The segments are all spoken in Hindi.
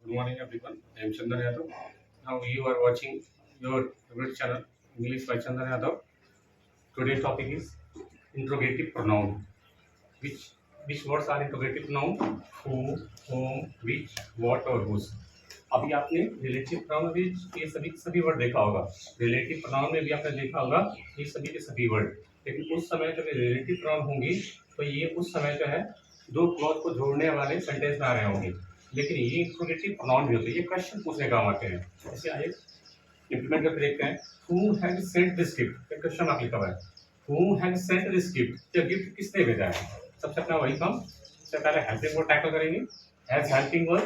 Good morning, everyone. I am Chandan Yadav. Now you are watching your favorite channel, English by Chandan Yadav. Today's topic is interrogative pronoun. Which which words are interrogative pronoun? Who, whom, which, what और whose. अभी आपने रिलेटिव प्रोनाउन में भी ये सभी वर्ड देखा होगा. रिलेटिव प्रोनाउन में भी आपने देखा होगा ये सभी के सभी वर्ड. लेकिन उस समय जब रिलेटिव प्रोनाउन होंगी तो ये उस समय जो है दो क्लॉज को जोड़ने वाले सेंटेंस में आ रहे होंगे. लेकिन ये इंट्रोगेटिव प्रोनाउन भी होते हैं, ये क्वेश्चन पूछने काम आते हैं. जैसे आइए इंप्लीमेंट करके देखते हैं. Who has sent this gift, एक क्वेश्चन मार्क लिखा हुआ है. Who has sent this gift, ये गिफ्ट किसने भेजा है. सबसे अपना वही काम. सबसे पहले हेल्पिंग वर्ड टैकल करेंगे. हैज हेल्पिंग वर्ड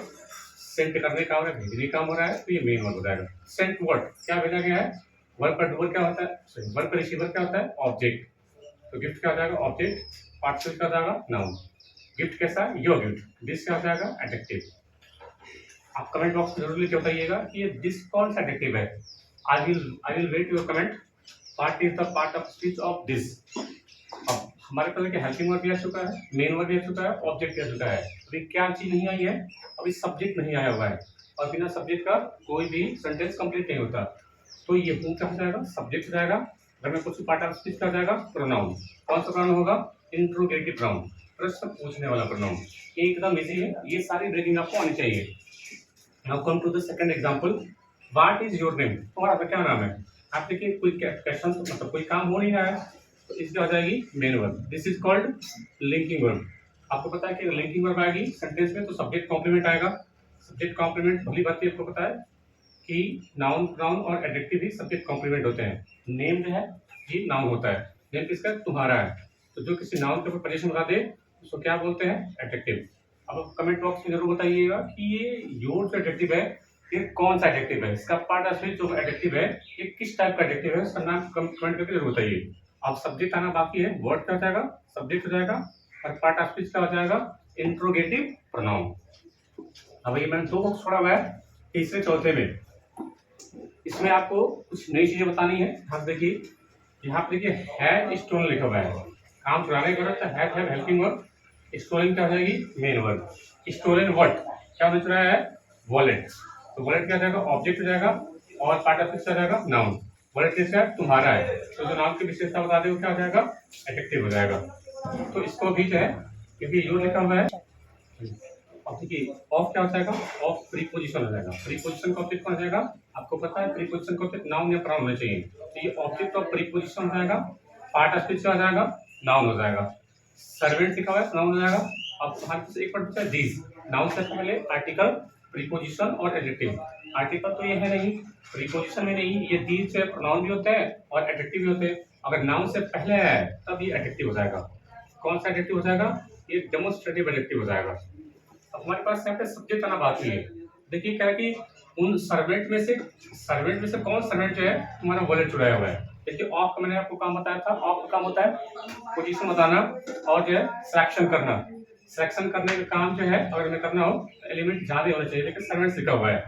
सेंट करने का हो रहा है, भेजने काम हो रहा है, तो ये मेन वर्ड हो जाएगा. सेंट वर्ड क्या भेजा गया है. वर्ब का डूअर क्या होता है, वर्ब का रिसीवर क्या होता है, ऑब्जेक्ट. तो गिफ्ट क्या हो जाएगा, ऑब्जेक्ट. पार्टिकल क्या हो जाएगा, नाउन. गिफ्ट कैसा है, योर गिफ्ट. दिस क्या हो जाएगा, एडजेक्टिव. आप कमेंट बॉक्स में जरूर लिख के बताइएगा कि ये दिस कौन सा एडजेक्टिव है. I will wait your comment. What is the part of speech of this. अब हमारे पास देखिए हेल्पिंग वर्ब भी आ चुका है, मेन वर्ब भी आ चुका है, ऑब्जेक्ट भी आ चुका है. अभी क्या चीज नहीं आई है, अभी सब्जेक्ट नहीं आया हुआ है. और बिना सब्जेक्ट का कोई भी सेंटेंस कंप्लीट नहीं होता. तो ये हूँ क्या हो जाएगा, सब्जेक्ट हो जाएगा. अगर मैं कुछ पार्ट ऑफ स्पीच का हो जाएगा प्रोनाउन. कौन सा प्रोनाउन होगा, इंट्रोगेटिव प्रोनाउन, प्रश्न पूछने वाला प्रोनाउन. एकदम इजी है, ये सारी ब्रेकिंग आपको आनी चाहिए. Now come to the second example. What is your name, तुम्हारा क्या नाम है. आप देखिए कोई क्वेश्चन मतलब कोई काम हो नहीं रहा है तो इसकी आ जाएगी main verb. This is called linking verb. आपको पता है कि लिंकिंग वर्ब आएगी सेंटेंस में तो सब्जेक्ट कॉम्प्लीमेंट आएगा. सब्जेक्ट कॉम्प्लीमेंट भली बात आपको पता है कि नाउन प्रोनाउन और एडजेक्टिव भी सब्जेक्ट कॉम्प्लीमेंट होते हैं. नेम जो है ये नाउन होता है. नेम किसका, तुम्हारा है. तो जो किसी नाउन के ऊपर पोजीशन बता दे उसको क्या बोलते हैं, एडजेक्टिव. अब कमेंट बॉक्स में जरूर बताइएगा कि ये योर जो एडजेक्टिव है ये कौन सा एडजेक्टिव है. इसका पार्ट ऑफ स्पीच जो एडजेक्टिव है ये किस टाइप का एडजेक्टिव है, उसका नाम कमेंट करके जरूर बताइए. अब सब्जेक्ट आना बाकी है. वर्ड क्या हो जाएगा, सब्जेक्ट हो जाएगा. और पार्ट ऑफ स्पीच क्या हो जाएगा, इंट्रोगेटिव प्रोनाउन. अब ये मैंने दो बॉक्स छोड़ा हुआ है तीसरे चौथे में. इसमें आपको कुछ नई चीजें बतानी है. हाँ देखिए यहाँ पे देखिए हैव स्टोलन लिखा हुआ है. काम चुराने की जरूरत है. Have helping verb. स्टोलन क्या हो जाएगी, मेन वर्ब. स्टोलन व्हाट, क्या होने चुरा है, वॉलेट. तो वॉलेट क्या हो जाएगा, ऑब्जेक्ट हो जाएगा. और पार्ट ऑफ स्पीच हो जाएगा नाउन. वॉलेट किसका है, तुम्हारा है. तो जो नाउन की विशेषता बता दे वो क्या हो जाएगा, एडजेक्टिव हो जाएगा. तो इसको भी जो है क्योंकि यूज लिखा हुआ है. अब देखिए ऑफ क्या हो जाएगा, ऑफ प्रीपोजिशन हो जाएगा. प्रीपोजिशन का ऑब्जेक्ट कौन हो जाएगा, आपको पता है प्रीपोजिशन का ऑब्जेक्ट नाउन या प्रोनाउन होना चाहिए. तो ये ऑब्जेक्ट ऑफ प्रीपोजिशन हो जाएगा. पार्ट ऑफ स्पीच क्या हो जाएगा, नाउन हो जाएगा. सर्वेंट लिखा हुआ है, नाउन हो जाएगा. अब हमारे पास एक वर्ड पूछा है दिस. नाउन से पहले आर्टिकल, प्रीपोजिशन और एडजेक्टिव. आर्टिकल तो ये है नहीं, प्रीपोजिशन में नहीं. ये दीज से प्रोनाउन भी होते हैं और एडजेक्टिव भी होते हैं. अगर नाउन से पहले है तब ये एडजेक्टिव हो जाएगा. कौन सा एडजेक्टिव हो जाएगा, ये डेमोन्स्ट्रेटिव एडजेक्टिव हो जाएगा. अब हमारे पास यहाँ पे सब्जेक्ट आना बाकी है. देखिए क्या है कि उन सर्वेंट में से कौन सर्वेंट जो है तुम्हारा वॉलेट चुराया हुआ है. देखिए ऑफ का मैंने आपको काम बताया था. ऑफ का काम होता है पोजीशन बताना और जो है सिलेक्शन करना. सिलेक्शन करने का काम जो है अगर हमें करना हो एलिमेंट ज्यादा होना चाहिए. लेकिन सर्वेंट लिखा हुआ है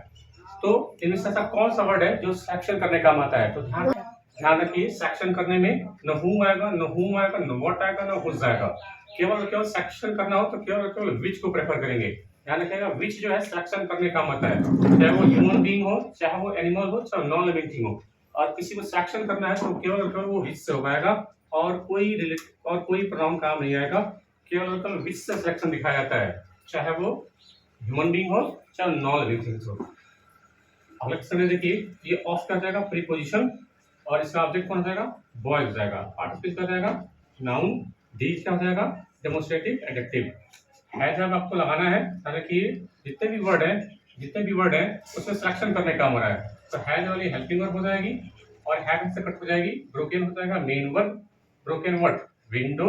तो इनमें से ऐसा कौन सा वर्ड है जो सिलेक्शन करने का काम आता है. तो ध्यान रखिए सेक्शन करने में न हूम आएगा, न हूम आएगा, न व्हाट आएगा, न हुज आएगा. केवल सेक्शन करना हो तो केवल विच को प्रेफर करेंगे. ध्यान रखिएगा विच जो है सिलेक्शन करने का मतलब है. चाहे वो ह्यूमन बीइंग हो, चाहे वो एनिमल हो, चाहे नॉन लिविंग थिंग हो. और किसी को सिलेक्शन करना है तो केवल वो विच से हो पाएगा. और कोई प्रोनाउन काम नहीं आएगा. केवल विच से सिलेक्शन दिखाया जाता है, चाहे वो ह्यूमन बीइंग हो चाहे नॉन लिविंग थिंग्स हो. अगले क्वेश्चन में देखिए ये ऑफ क्या हो जाएगा, प्रीपोजिशन. और इसका ऑब्जेक्ट कौन हो जाएगा, बॉय हो जाएगा. पार्ट ऑफ स्पीच क्या हो जाएगा, नाउन. दीज क्या हो जाएगा, डेमोन्स्ट्रेटिव एडजेक्टिव. है जब आपको लगाना है हालांकि जितने भी वर्ड है उसमें सिलेक्शन करने का काम हो रहा है. तो हैज वाली हेल्पिंग वर्ब हो जाएगी और हैव से कट हो जाएगी. ब्रोकन हो जाएगा main verb. Broken word window.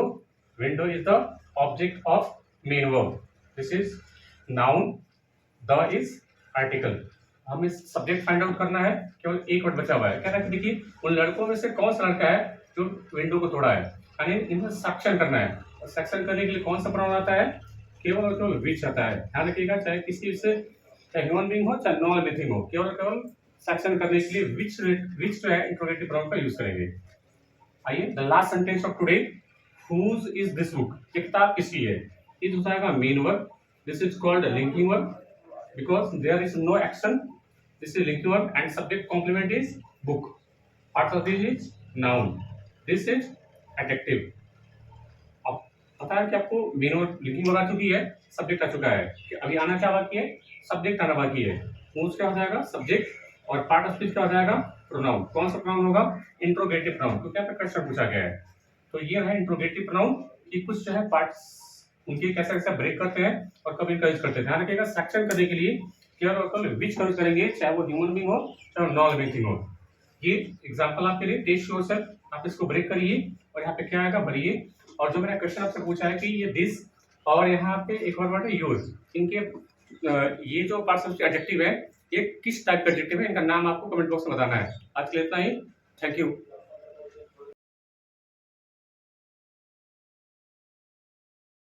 Window is the object of main verb. This is noun. The is article. हमें सब्जेक्ट फाइंड आउट करना है. केवल एक वर्ड बचा हुआ है. क्या है देखिए उन लड़कों में से कौन सा लड़का है जो विंडो को तोड़ा है. यानी इनमें सेक्शन करना है. और सेक्शन करने के लिए कौन सा प्रोनाउन आता है, केवल और केवल विच आता है. ध्यान रखिएगा चाहे किसी से चाहे ह्यूमन बीइंग हो चाहे नॉन लिविंग हो, केवल सेक्शन करने के लिए विच जो है इंट्रोगेटिव प्रोनाउन का यूज करेंगे. आइए the last sentence of today. Whose is this book, ये किताब किसकी है. इज हो जाएगा main verb. This is called linking verb. because there is no action. This is linking verb and subject complement is book. Part of this is noun. This is adjective. अब पता है कि आपको मेन वर्ब लिंकिंग वर्ब आ चुकी है, सब्जेक्ट आ चुका है, कि अभी आना क्या बाकी है, सब्जेक्ट आना बाकी है। मूव्स क्या हो जाएगा, सब्जेक्ट, और पार्ट ऑफ स्पीच क्या हो जाएगा, प्रोनाउन। कौन सा प्रोनाउन होगा, इंट्रोगेटिव प्रोनाउन, क्योंकि यहाँ पे क्वेश्चन पूछा गया है। तो ये है इंट्रोगेटिव प्रोनाउन कि कुछ जो है पार्ट्स उनके कैसे कैसे ब्रेक करते हैं और कब इनका यूज करते हैं। ध्यान रखिएगा, सेक्शन करने के लिए केयर और विच का यूज करेंगे, चाहे वो ह्यूमन बीइंग हो चाहे नॉन लिविंग थिंग हो। ये एग्जांपल आपके लिए, टेस्ट योरसेल्फ, आप इसको ब्रेक करिए और यहाँ पे क्या आएगा, भरिए। और जो मैंने क्वेश्चन आपसे पूछा है कि ये दिस और यहाँ पे एक और वर्ड है यूज, इनके ये जो पार्ट्स ऑफ एडजेक्टिव है, ये किस टाइप का एडजेक्टिव है, इनका नाम आपको कमेंट बॉक्स में बताना है। आज के लिए इतना ही, थैंक यू।